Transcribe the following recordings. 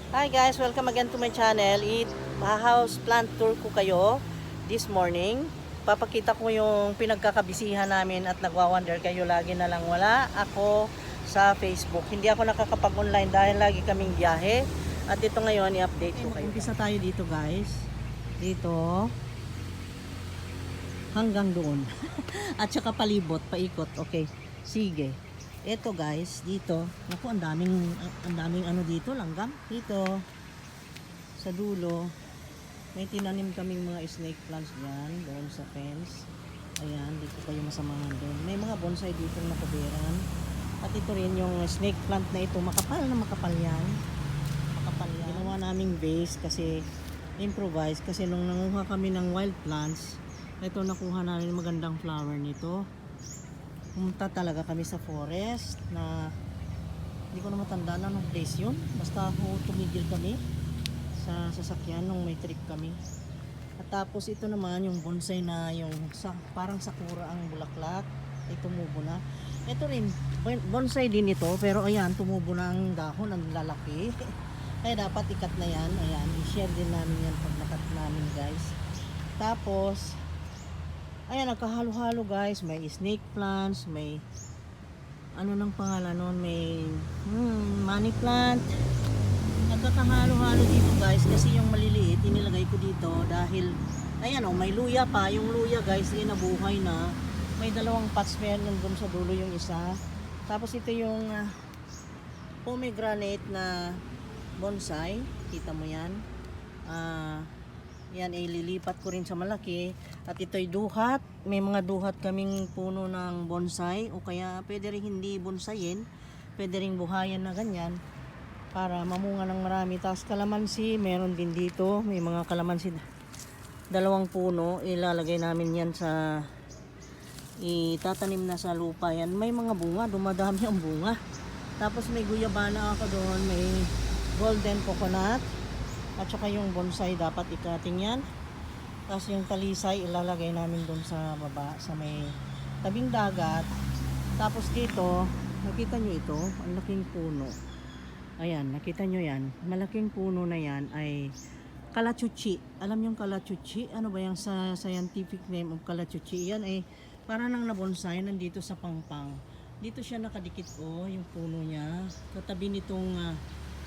Hi guys, welcome again to my channel. House plant tour ko kayo this morning. Papakita ko yung pinagkakabisihan namin at nagwa-wonder kayo lagi na lang wala ako sa Facebook. Hindi ako nakakapag-online dahil lagi kaming biyahe. At ito ngayon, i-update ko kayo. Umpisa tayo dito guys. Dito hanggang doon. At saka palibot, paikot. Okay, sige. Ito guys, dito, naku, ang daming ano dito, langgam. Dito, sa dulo, may tinanim kaming mga snake plants diyan, doon sa fence. Ayan, dito kayo masamahan doon. May mga bonsai dito na kubiran. At ito rin yung snake plant na ito, makapal na makapal yan. Makapal yan. Ginawa naming vase kasi, improvise, kasi nung nanguha kami ng wild plants, ito nakuha namin magandang flower nito. Pumunta talaga kami sa forest na hindi ko na matandaan anong place yun. Basta tumigil kami sa sasakyan nung may trip kami. At tapos ito naman yung bonsai na yung parang sakura ang bulaklak ay tumubo na. Ito rin bonsai din ito pero ayan tumubo na ang dahon, ang lalaki. Kaya dapat ikat na yan. Ayan, i-share din namin yan pag nakat namin guys. Tapos ayan, nagkahalo-halo guys. May snake plants, may ano nang pangalan nun, may money plant. Nagkakahalo-halo dito guys kasi yung maliliit inilagay ko dito dahil ayan oh, may luya pa. Yung luya guys ay nabuhay na. May dalawang pots, meron doon sa dulo yung isa. Tapos ito yung pomegranate na bonsai. Kita mo yan. Yan ay lilipat ko rin sa malaki. At ito'y duhat. May mga duhat kaming puno ng bonsai. O kaya pwede rin hindi bonsayin. Pwede rin buhayan na ganyan. Para mamunga ng marami. Tapos kalamansi. Meron din dito. May mga kalamansi. Dalawang puno. Ilalagay namin yan sa itatanim na sa lupa yan. May mga bunga. Dumadami ang bunga. Tapos may guyabana ako doon. May golden coconut. At saka yung bonsai dapat ikating yan. Tapos yung talisay ilalagay namin doon sa baba, sa may tabing dagat. Tapos dito, nakita nyo ito, ang laking puno. Ayan, nakita nyo yan. Malaking puno na yan ay kalachuchi. Alam yung kalachuchi? Ano ba yung sa scientific name of kalachuchi? Yan ay para nang nabonsai nandito sa pangpang. Dito siya nakadikit yung puno niya. Katabi nitong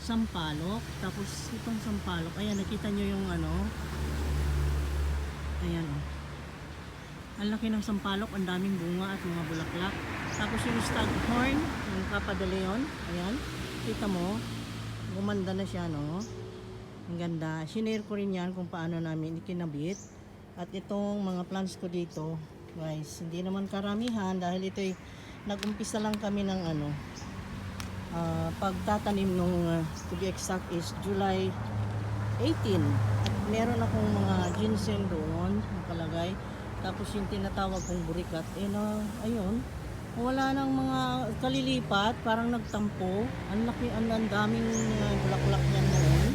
sampalok. Tapos itong sampalok, ayan, nakita nyo yung ano, ayan o, ang laki ng sampalok, ang daming bunga at mga bulaklak. Tapos yung staghorn, yung kapadaleon, ayan, kita mo, gumanda na siya, no, ang ganda. Sinare ko rin yan kung paano namin ikinabit. At itong mga plants ko dito guys, hindi naman karamihan dahil ito'y nag-umpisa lang kami ng ano, pagtatanim nung to be exact is July 18. At meron akong mga ginseng doon nakalagay. Tapos yung tinatawag kong burikat ayun, wala nang mga kalilipat, parang nagtampo. Ang laki, ang daming bulaklak niyan noon.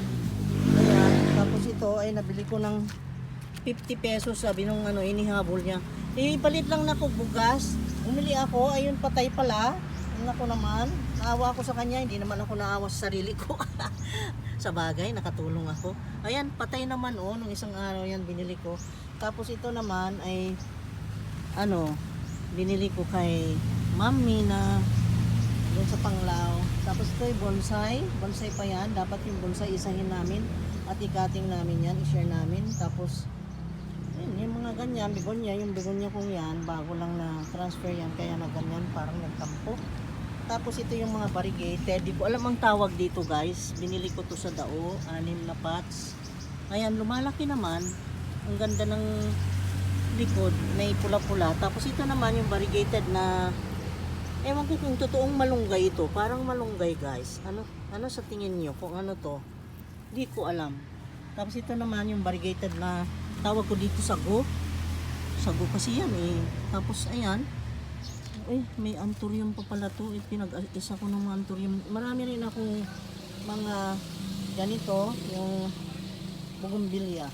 Ayan, tapos ito ay nabili ko ng 50 pesos, sabi nung inihabol niya. Ipalit lang na ko bugas. Umili ako, ayun patay pala. Ako naman, naawa ako sa kanya, hindi naman ako naawa sa sarili ko. Sa bagay, nakatulong ako. Ayan, patay naman nung isang araw yan binili ko. Tapos ito naman ay binili ko kay Mami na doon sa Panglao. Tapos ito ay bonsai pa yan. Dapat yung bonsai isahin namin at ikating namin yan, i-share namin. Tapos yung mga ganyan, yung begonia kong yan, bago lang na transfer yan, kaya na ganyan, parang nagtampo. Tapos ito yung mga variegated, di ko alam ang tawag dito guys, binili ko to sa Dao, 6 na pots. Ayan, lumalaki naman, ang ganda ng likod, may pula-pula. Tapos ito naman yung variegated na, ewan ko kung totoong malunggay ito, parang malunggay guys. Ano sa tingin nyo, kung ano to, di ko alam. Tapos ito naman yung variegated na, tawag ko dito sago kasi yan Tapos ayan, may anthurium pa pala to. Pinag-isa ko ng mga anthurium. Marami rin akong mga ganito, yung bougainvillea.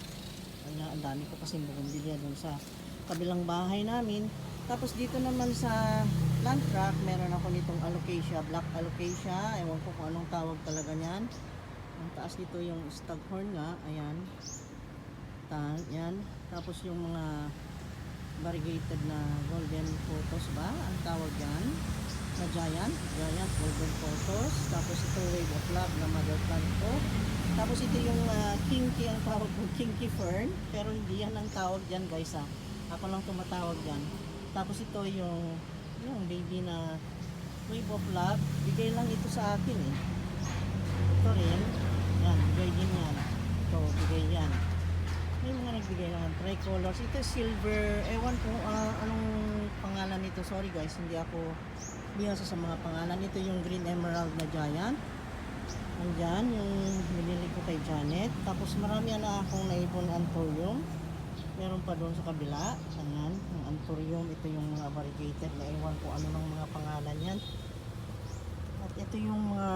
Ang dami ko kasi bougainvillea dun sa kabilang bahay namin. Tapos dito naman sa plant rack, meron ako nitong alocasia, black alocasia. Ewan ko kung anong tawag talaga niyan. taas nito yung staghorn nga, ayan. Yan. Tapos yung mga variegated na golden photos ba? Ang tawag yan. Na giant golden photos. Tapos ito wave of love na mother plant ko. Tapos ito yung kinky, ang tawag ko, kinky fern. Pero hindi yan ang tawag dyan guys ha. Ako lang tumatawag dyan. Tapos ito yung baby na wave of love. Bigay lang ito sa akin eh. Ito rin. Yan, bigay din yan. Ito, bigay yan. May mga nagbigay naman tricolors. Ito silver. Ewan ko anong pangalan nito. Sorry guys, hindi nasa sa mga pangalan. Ito yung green emerald na giant. Andyan, yung binili ko kay Janet. Tapos marami na akong naipon anthurium. Meron pa doon sa kabila. Ayan, yung anthurium. Ito yung mga variegated na ewan ko ano ng mga pangalan yan. At ito yung mga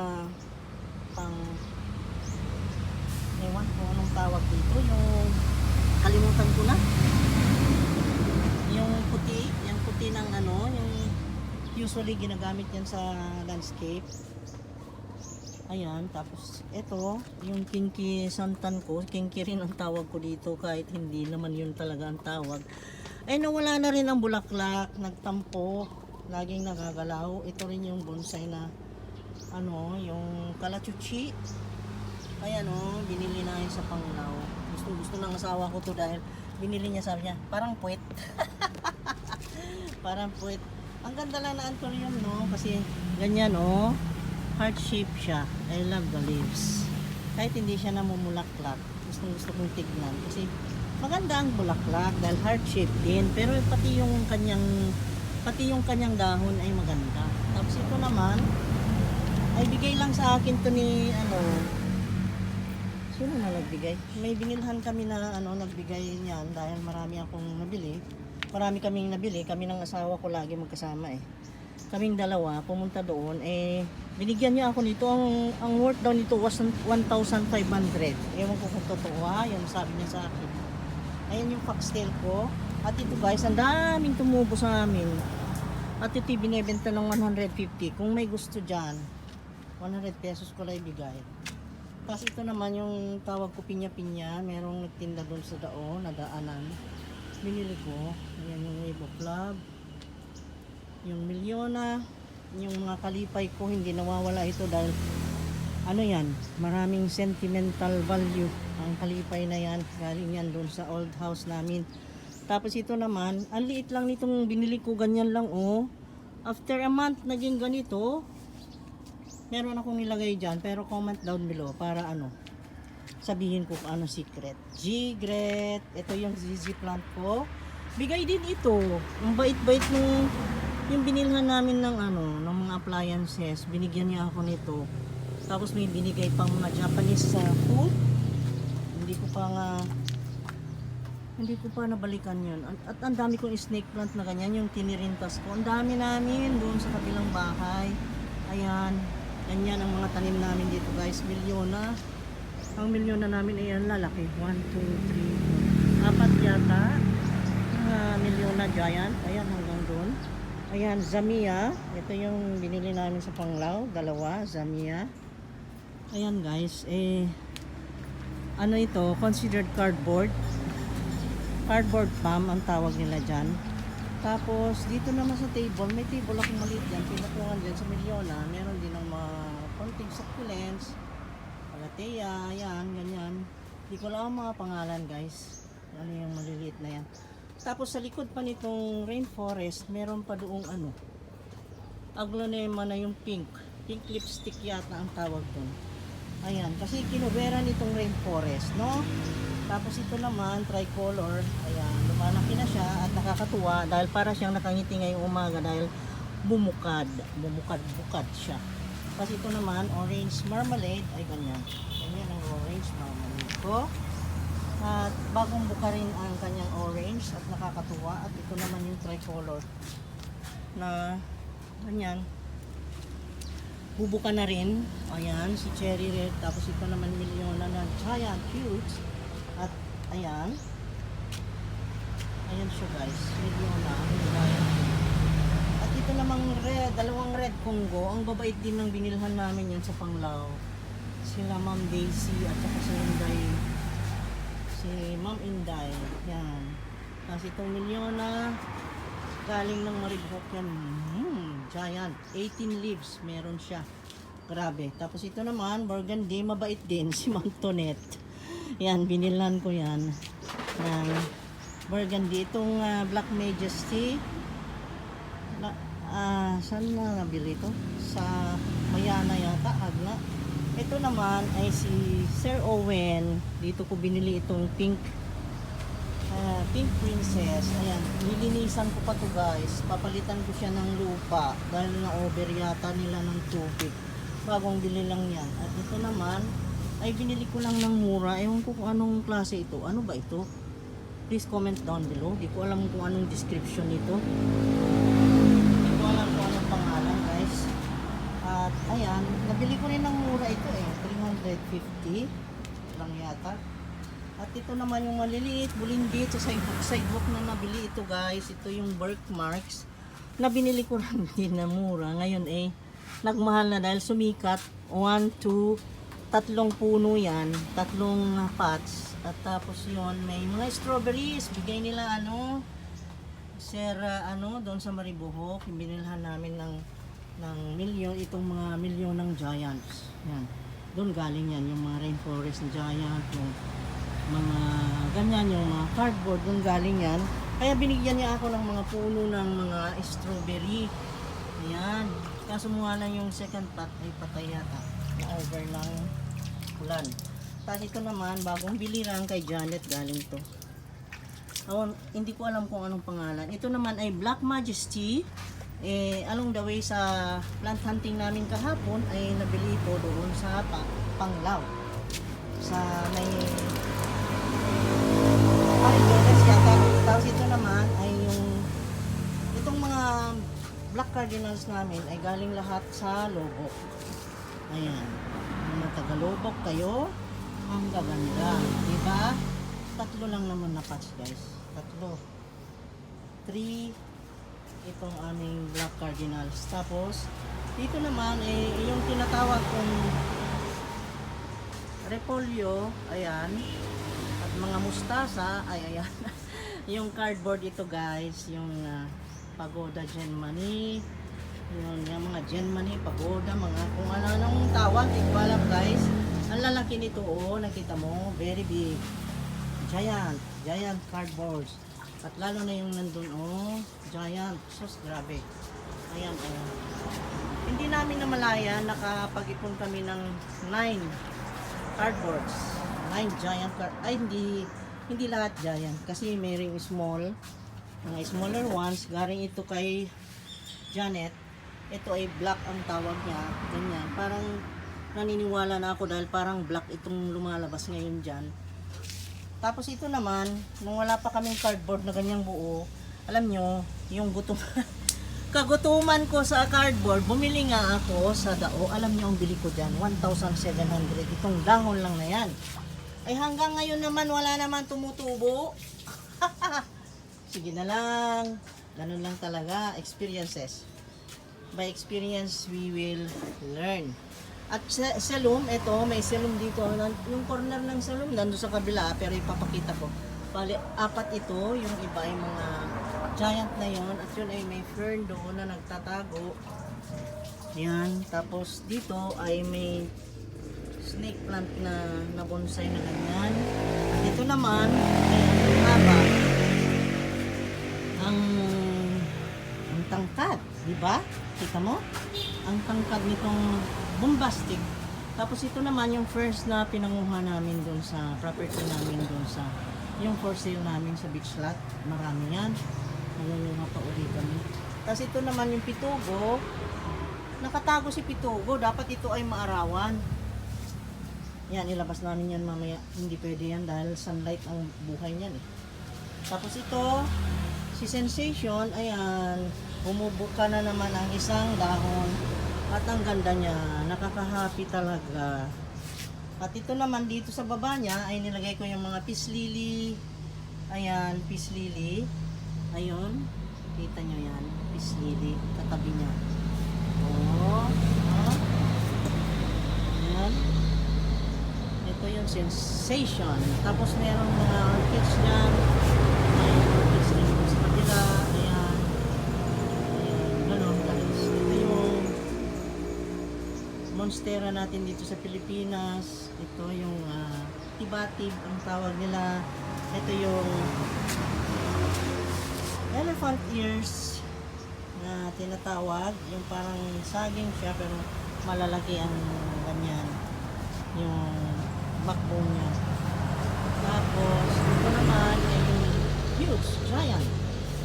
ewan ko anong tawag dito. Yung kalimutan ko na. Yung puti ng yung usually ginagamit yan sa landscape. Ayan, tapos ito, yung kinky santan ko, kinky rin ang tawag ko dito kahit hindi naman yun talaga ang tawag. Ay nawala na rin ang bulaklak, nagtampo, laging nagagalaw. Ito rin yung bonsai na yung kalachuchi. Ayan binili na yun sa Panglao. Gusto ng asawa ko to dahil binili niya, sabi niya, parang puwet. Parang puwet. Ang ganda lang na anthurium kasi ganyan heart shape siya. I love the leaves. Kahit hindi siya namumulaklak, gusto kong tignan kasi maganda ang bulaklak dahil heart shape din, pero pati yung kanyang dahon ay maganda. Tapos ito naman ay bigay lang sa akin to ni sino na nagbigay? May binilhan kami na nagbigay niyan dahil marami kaming nabili, kami ng asawa ko lagi magkasama eh. Kaming dalawa pumunta doon binigyan niya ako nito, ang worth daw nito was 1,500. Ewan ko kung totoo yun sabi niya sa akin. Ayan yung foxtail ko. At ito guys, ang daming tumubo sa amin. At ito binebenta ng 150. Kung may gusto dyan, 100 pesos ko lang ibigay. Tapos ito naman yung tawag ko pinya-pinya. Merong nagtinda doon sa nadaanan. Binili ko. Ayan yung wave of love. Yung milyona. Yung mga kalipay ko, hindi nawawala ito dahil yan, maraming sentimental value ang kalipay na yan. Galing yan doon sa old house namin. Tapos ito naman, ang liit lang nitong binili ko, ganyan lang After a month naging ganito. Meron akong nilagay dyan, pero comment down below para sabihin ko kung ano secret. Gigret, ito yung ZZ plant ko. Bigay din ito. Ang bait-bait yung binilhan namin ng mga appliances. Binigyan niya ako nito. Tapos may binigay pang mga Japanese food. Hindi ko pa nabalikan yun. At ang dami kong snake plant na ganyan, yung tinirintas ko. Ang dami namin doon sa kabilang bahay. Ayan. Ganyan ang mga tanim namin dito guys. Milyona. Ang milyona namin ay lalaki. 1, 2, 3, 4. 4 yata. Milyona giant. Ayan hanggang doon. Ayan, Zamia. Ito yung binili namin sa Panglao. 2, Zamia. Ayan guys. Ito? Considered cardboard. Cardboard palm ang tawag nila dyan. Tapos, dito naman sa table, may table akong maliit dyan. Pinatungan dyan sa milyona. Meron din ng mga konting succulents. Palatea, yan, ganyan. Hindi ko lang ang mga pangalan guys. Ano yung maliliit na yan. Tapos sa likod pa nitong rainforest, meron pa doong aglonema na yung pink. Pink lipstick yata ang tawag doon. Ayan, kasi kinubera nitong rainforest, no? Tapos ito naman, tricolor. Ayan, lumalaki na siya at nakakatuwa dahil para siyang nakangiti ngayong umaga dahil bumukad siya. Tapos ito naman, orange marmalade. Ay, ganyan. Ganyan ang orange marmalade ko. At bagong buka rin ang kanyang orange at nakakatuwa. At ito naman yung tricolor na ganyan. Bubuka na rin. Ayan, si cherry red. Tapos ito naman milyona na giant cute. At ayan. Ayan siya guys. Milyona. At ito namang red. Dalawang red Congo. Ang babait din ng binilhan namin yan sa Panglao. Sila Ma'am Daisy at saka si Inday. Si Ma'am Inday. Yan. Tapos itong Milyona, galing ng Maribok yan. Giant. 18 leaves. Meron siya. Grabe. Tapos ito naman, burgundy. Mabait din. Si Ma'am Tonette. Yan. Binilan ko yan. Ng burgundy. Itong Black Majesty. Saan na nabili ito? Sa Mayana yata. Agla. Ito naman ay si Sir Owen. Dito ko binili itong pink princess. Ayan, nilinisan ko pa to guys. Papalitan ko siya ng lupa dahil na over yata nila ng tubig. Bagong bili lang yan. At ito naman ay binili ko lang ng mura. Ewan ko kung anong klase ito. Ano ba ito? Please comment down below. Di ko alam kung anong description nito. Di ko alam kung anong pangalan guys. At ayan, nabili ko rin ng mura ito eh. 350 lang yata. At ito naman yung maliliit, bulinggit sa sidewalk na nabili ito guys. Ito yung birthmarks na binili ko lang din na mura. Ngayon eh, nagmahal na dahil sumikat. 1, 2, 3 puno yan. 3 pots. At tapos yon may mga strawberries. Bigay nila Sir, doon sa Maribohok. Binilhan namin ng milyon, itong mga milyon ng giants. Yan. Doon galing yan, yung mga rainforest na giant, yung mga ganyan, yung mga cardboard, doon galing yan. Kaya binigyan niya ako ng mga puno ng mga strawberry. Ayan. Kaso mukha lang yung second pot ay patay yata. Na-over ng ulan. Tapos ito naman, bagong bili lang kay Janet galing to. Hindi ko alam kung anong pangalan. Ito naman ay Black Majesty. Along the way sa plant hunting namin kahapon ay nabili ko doon sa Panglao. Sa may tapos ito naman ay itong mga black cardinals namin ay galing lahat sa Lobok. Ayan. Mga taga-Lobok kayo, ang gaganda. Diba? 3 lang naman na patch guys. 3 itong aming black cardinals. Tapos dito naman ay yung tinatawag kong repolyo, ayan, at mga mustasa, ay ayan. Yung cardboard ito guys, yung pagoda Genmani, yung mga Genmani, pagoda, mga kung ano-anong tawag, hindi ko alam guys. Ang lalaki nito, nakita mo, very big, giant cardboards. At lalo na yung nandun, giant, sus, grabe. Ayan, ayan. Hindi namin namalaya, nakapag-ipon kami ng 9 cardboards. 9 giant ay hindi lahat giant kasi mayroong small, mga smaller ones. Galing ito kay Janet. Ito ay black ang tawag niya, ganyan. Parang naniniwala na ako dahil parang black itong lumalabas ngayon dyan. Tapos ito naman, nung wala pa kaming cardboard na ganyang buo, alam nyo, yung kagutuman ko sa cardboard, bumili nga ako sa Dao. Alam niyo ang bili ko dyan, 1,700. Itong dahon lang na yan. Ay hanggang ngayon naman, wala naman tumutubo. Sige na lang. Ganun lang talaga, experiences. By experience, we will learn. At sa loom, ito, may salum dito. Yung corner ng salum, nandun sa kabila, pero ipapakita ko. Bali, 4 ito, yung iba ay mga giant na yon, at yun ay may fern doon na nagtatago. Yan, tapos dito ay may snake plant na bonsai na ganyan. At ito naman ay ang haba, ang tangkad, di ba? Kita mo? Ang tangkad nitong bombastic. Tapos ito naman yung first na pinanguha namin doon sa property namin doon sa yung for sale namin sa beach lot. Marami yan. Nangunguha pa ulit kami. Tapos ito naman yung pitugo. Nakatago si pitugo. Dapat ito ay maarawan. Yan, ilabas namin yan mamaya. Hindi pwede yan dahil sunlight ang buhay niyan eh. Tapos ito, si Sensation, ayan, bumubuka na naman ang isang dahon. At ang ganda niya, nakaka-happy talaga. At ito naman dito sa baba niya ay nilagay ko yung mga peace lily. Ayan, peace lily. Ayun, kita nyo yan, peace lily, katabi niya. Oh. Ayan. sensation. Tapos meron mga orchids dyan. May orchids rin po sa kabila. Ayan. Ayan, ganun guys. Ito yung monstera natin dito sa Pilipinas. Ito yung tibatib ang tawag nila. Ito yung elephant ears na tinatawag. Yung parang saging siya pero malalaki ang ganyan. Yung backbone niya. Tapos, ito naman ay yung huge, giant.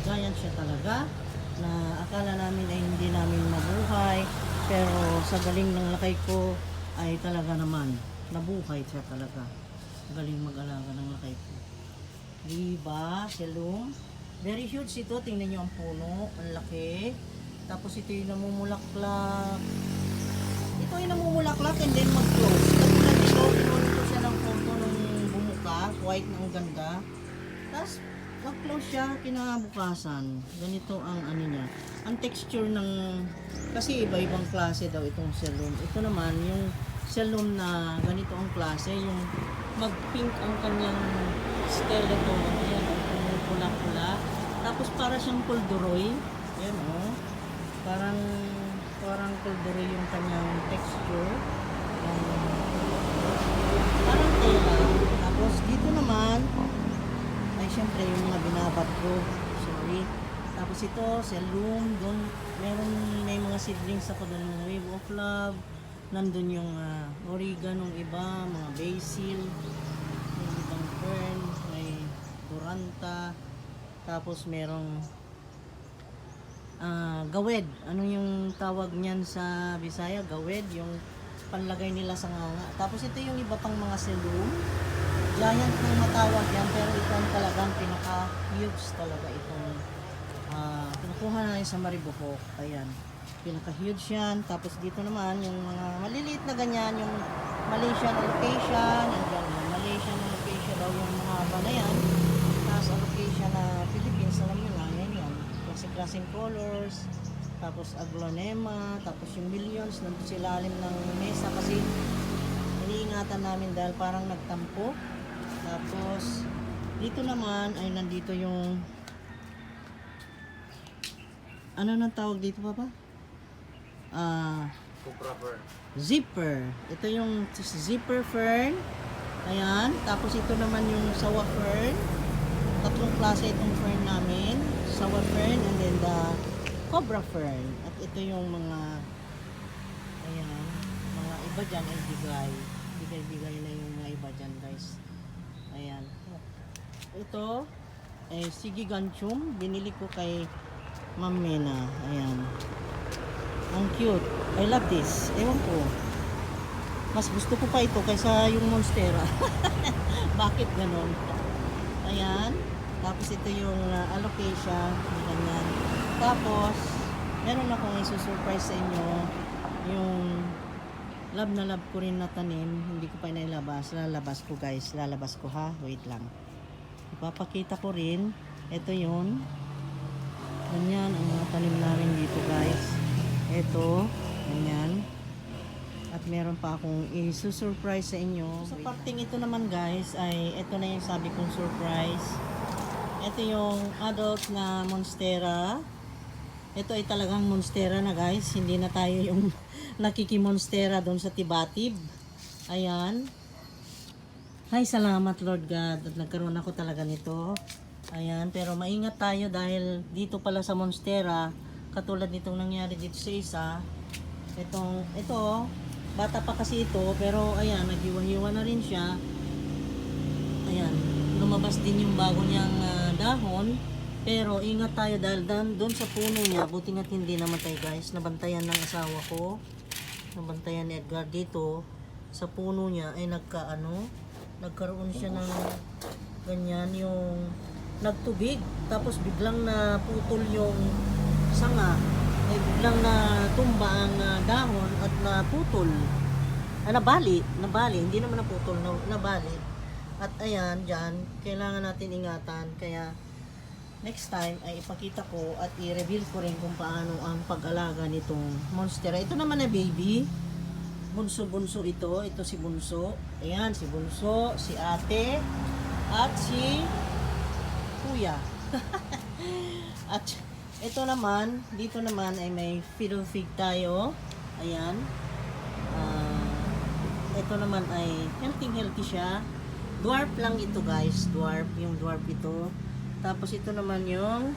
Giant siya talaga na akala namin ay hindi namin mabuhay. Pero sa galing ng lakay ko ay talaga naman nabuhay siya talaga. Galing mag-alaga ng lakay ko. Diba? Silong. Very huge ito. Tingnan nyo ang puno. Ang laki. Tapos ito yung namumulaklak. Ito yung namumulaklak and then mag-close. Katulad ito, pinunin ko siya ng photo nung bumuka. White na ang ganda. Tapos mag-close siya kinabukasan. Ganito ang ano niya. Ang texture ng... Kasi iba-ibang klase daw itong cellum. Ito naman yung cellum na ganito ang klase. Yung mag-pink ang kanyang skeleton. Ayan, pula-pula. Tapos para siyang kulduroy. Ayan o. Parang kulduroy yung kanyang texture. Parang tela. Tapos dito naman ay syempre yung mga binabat ko. Sorry. Tapos ito, cellum. Doon, may mga seedlings ako doon ng wave of love. Nandun yung oregano ng iba, mga basil, may ibang fern, may duranta. Tapos merong gawed. Ano yung tawag niyan sa Bisaya? Gawed, yung panlagay nila sa nganga. Tapos ito yung iba pang mga cellum. Giant na matawag yan, pero ito ang talagang pinaka-huge talaga itong kinukuha na sa Maribohok. Ayan, pinaka-huge yan. Tapos dito naman yung mga maliliit na ganyan, yung Malaysian allocation, andyan, Malaysian allocation daw yung mga haba na yan. Tapos allocation na Philippines, alam nyo na, yan yan. Klaseng colors, tapos aglonema, tapos yung millions nandun sa ilalim ng mesa kasi iniingatan namin dahil parang nagtampo. Tapos dito naman ay nandito yung ano nang tawag dito papa? Cobra fern. Zipper. Ito yung zipper fern. Ayan. Tapos ito naman yung sawa fern. Tatlong klase itong fern namin. Sawa fern and then the cobra fern. At ito yung mga ayan, mga iba dyan ay bigay. Bigay na yung mga iba dyan guys. Ayan. Ito eh Sigigantium. Binili ko kay Ma'am Mena. Ayan. Ang cute. I love this. Ewan ko. Mas gusto ko pa ito kaysa yung monstera. Bakit ganon? Ayan. Tapos ito yung alocasia. Ganyan. Tapos, meron akong isusurprise sa inyo. Yung love na love ko rin na tanim. Hindi ko pa inailabas. Lalabas ko guys. Lalabas ko ha. Wait lang. Ipapakita ko rin. Ito yun. Ganyan ang mga tanim namin dito guys. Ito. Ganyan. At meron pa akong isusurprise sa inyo. Sa parting ito naman guys ay ito na yung sabi kong surprise. Ito yung adult na monstera. Ito ay talagang monstera na guys. Hindi na tayo yung nakikimonstera doon sa Tibatib. Ayan. Hay, salamat Lord God. At nagkaroon ako talaga nito. Ayan. Pero maingat tayo dahil dito pala sa monstera, katulad nitong nangyari dito sa isa. Ito, bata pa kasi ito. Pero ayan, naghiwa-hiwa na rin siya. Ayan. Lumabas din yung bago niyang dahon. Pero ingat tayo dahil doon sa puno niya, buti nga't hindi namatay guys. Nabantayan ng asawa ko. Nabantayan ni Edgar dito. Sa puno niya ay nagkaroon siya ng ganyan yung nagtubig. Tapos biglang naputol yung sanga. Ay biglang natumba ang dahon at naputol. Nabali. Hindi naman naputol, nabali. At ayan, dyan, kailangan natin ingatan. Kaya next time ay ipakita ko at i-reveal ko rin kung paano ang pag-alaga nitong monstera. Ito naman na baby. bunso-bunso ito. Ito si bunso. Ayan, si bunso, si ate, at si kuya. At ito naman, dito naman ay may fiddle fig tayo. Ayan. Ito naman ay healthy siya. Dwarf lang ito guys. Dwarf, yung dwarf ito. Tapos ito naman yung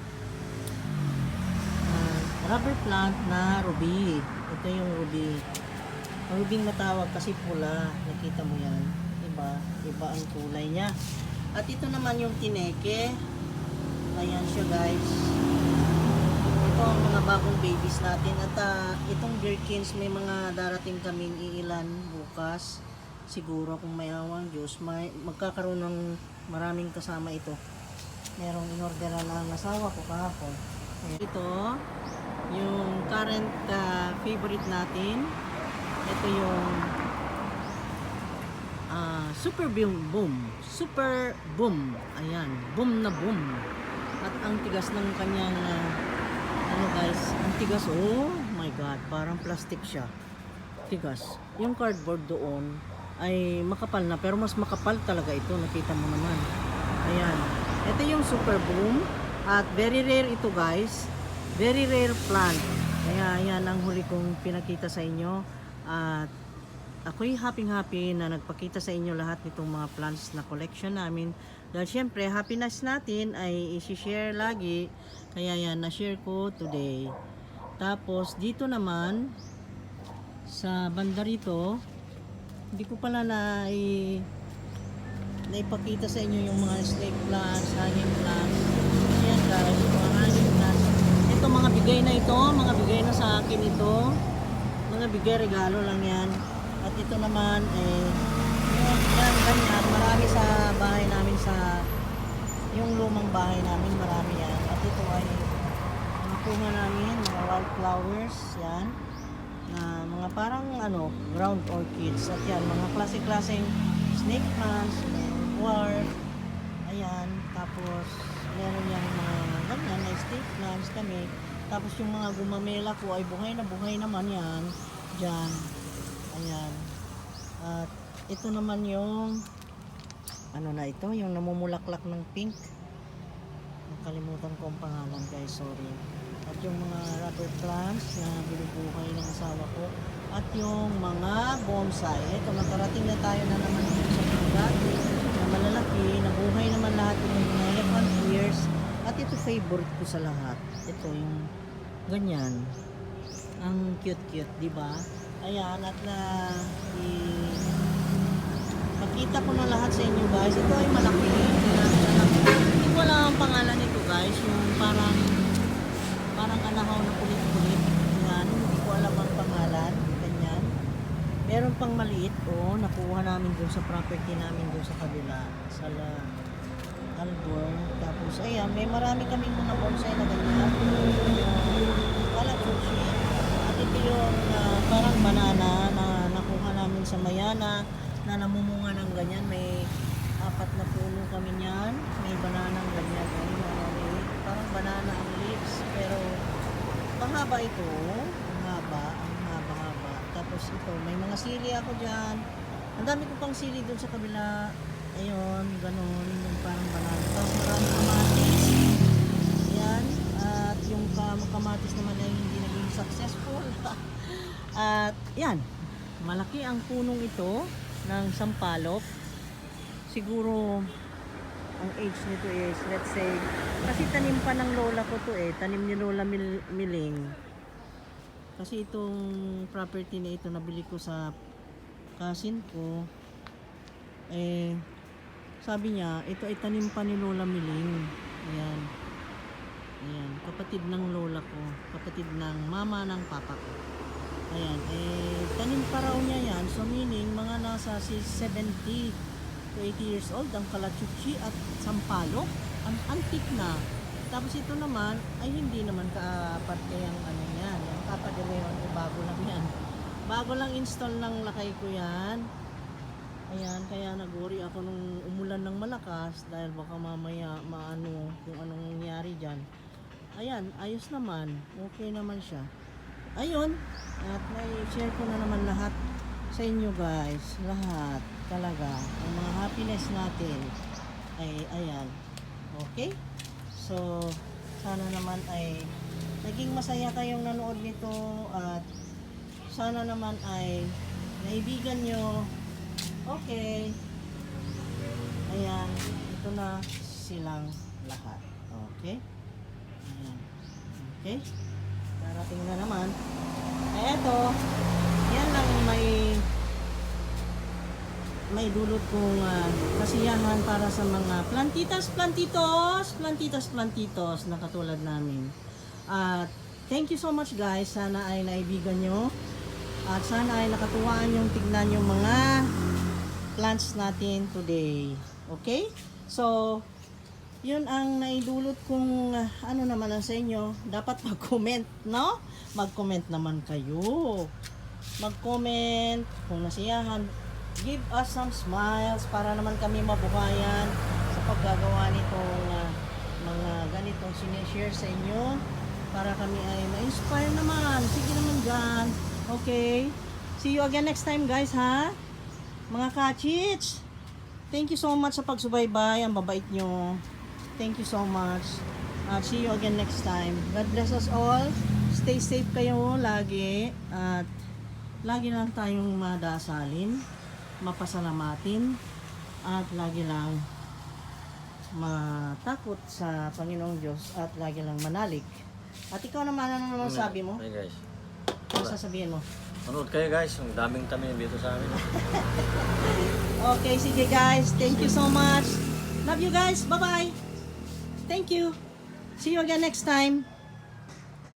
rubber plant na ruby. Ito yung ruby. Ruby matawag kasi pula. Nakita mo yan. Iba. Iba ang kulay niya. At ito naman yung tineke. Ayan siya guys. Ito ang mga bagong babies natin. At itong gherkins may mga darating kaming iilan bukas. Siguro kung may awang Diyos, magkakaroon ng maraming kasama ito. Merong inorderan na ang asawa ko kahapon. Ito, yung current favorite natin. Ito yung Super Boom. Super Boom. Ayan, boom na boom. At ang tigas ng kanyang ano guys, ang tigas, oh my god, parang plastic siya. Tigas. Yung cardboard doon ay makapal na, pero mas makapal talaga ito, nakita mo naman. Ayan. Ito yung Super Boom at very rare ito guys. Very rare plant. Kaya yan ang huli kong pinakita sa inyo. At ako'y happy na nagpakita sa inyo lahat nitong mga plants na collection namin. Dahil syempre, happiness natin ay isi-share lagi. Kaya yan, na-share ko today. Tapos, dito naman, sa banda rito, hindi ko pala naipakita sa inyo yung mga snake plants, hanging plants. Ayan guys, mga hanging plants. Ito, mga bigay na ito, mga bigay na sa akin ito. Mga bigay, regalo lang yan. At ito naman, yan, ganyan, marami sa bahay namin, sa yung lumang bahay namin, marami yan. At ito ay nakuha namin, mga wildflowers, yan. Mga parang ground orchids. At yan, mga klase-klaseng snake plants, dwarf, ayan. Tapos, meron yung mga ganyan na snake plants kami. Tapos yung mga gumamela ko ay buhay naman yan, dyan. Ayan. At ito naman yung ito, yung namumulaklak ng pink. Nakalimutan ko ang pangalan guys, sorry. At yung mga rubber plants na binubuhay ng asawa ko. At yung mga bonsai. Ito, nakarating na tayo na naman sa dati na malalaki. Nabuhay naman lahat yung mga 1 years. At ito favorite ko sa lahat. Ito yung ganyan. Ang cute, di ba? Ayan, at pakita ko na lahat sa inyo guys. Ito ay malaki. Hindi ko alam ang pangalan nito guys. Yung parang anahaw na kulit-kulit. Ayan, hindi ko alam ang pangalan. Ganyan. Meron pang maliit. Nakuha namin dun sa property namin dun sa kabila. Sa Albor. Tapos, ayan, may marami kami mga bonsai na ganyan. Kalachuchi. At ito yung parang banana na nakuha namin sa Mayana na namumunga ng ganyan. May 4 na puno kami niyan. May banana ng ganyan. Parang banana ang leaves. Pero mahaba ito. Ang haba. Tapos ito, may mga sili ako dyan. Ang dami ko pang sili dun sa kabila. Ayun, ganun. Yung parang banana. Tapos maraming kamatis. Ayan. At yung kamatis naman ay hindi naging successful. At yan, malaki ang punong ito ng sampalok. Siguro ang age nito is, let's say, kasi tanim pa ng lola ko to tanim ni Lola Miling. Kasi itong property na ito nabili ko sa cousin ko. Sabi niya, ito ay tanim pa ni Lola Miling. Ayan. Ayan, kapatid ng lola ko, kapatid ng mama ng papa ko. Ayan, tanim pa raw niya yan. So meaning, mga nasa 70 to 80 years old ang kalachuchi at sampalok. Ang antik na. Tapos ito naman, ay hindi naman kaparte yung yan. Yung Papa de Leon, bago lang yan. Bago lang install ng lakay ko yan. Ayan, kaya nag-worry ako nung umulan ng malakas dahil baka mamaya kung anong nangyari dyan. Ayan, ayos naman. Okay naman siya. Ayun, at may share ko na naman lahat sa inyo guys, lahat talaga, ang mga happiness natin ay ayan. Okay? So, sana naman ay naging masaya kayong nanood nito at sana naman ay naibigan nyo. Okay. Ayan, ito na silang lahat. Okay? Ayan. Okay? Darating na naman. Eto, yan lang may dulot kong kasiyahan para sa mga plantitos na katulad namin. At thank you so much guys. Sana ay naibigan nyo. At sana ay nakatuwaan yung tignan yung mga plants natin today. Okay? So, yun ang naidulot kong ano naman lang sa inyo. Dapat mag-comment, no? Mag-comment naman kayo. Mag-comment kung nasiyahan. Give us some smiles para naman kami mabuhayan sa paggagawa nitong mga ganitong sinishare sa inyo. Para kami ay ma-inspire naman. Sige naman dyan. Okay? See you again next time guys, ha? Mga kachits, thank you so much sa pagsubaybay. Ang babait nyo. Thank you so much. See you again next time. God bless us all. Stay safe kayo lagi. At lagi lang tayong madasalin, mapasalamatin, at lagi lang matakot sa Panginoong Diyos at lagi lang manalig. At ikaw naman, ano naman sabi mo? Hey guys. Ano sasabihin mo? Manood kayo guys, ang daming tanim dito sa amin. Okay, sige guys. Thank you so much. Love you guys. Bye-bye. Thank you. See you again next time.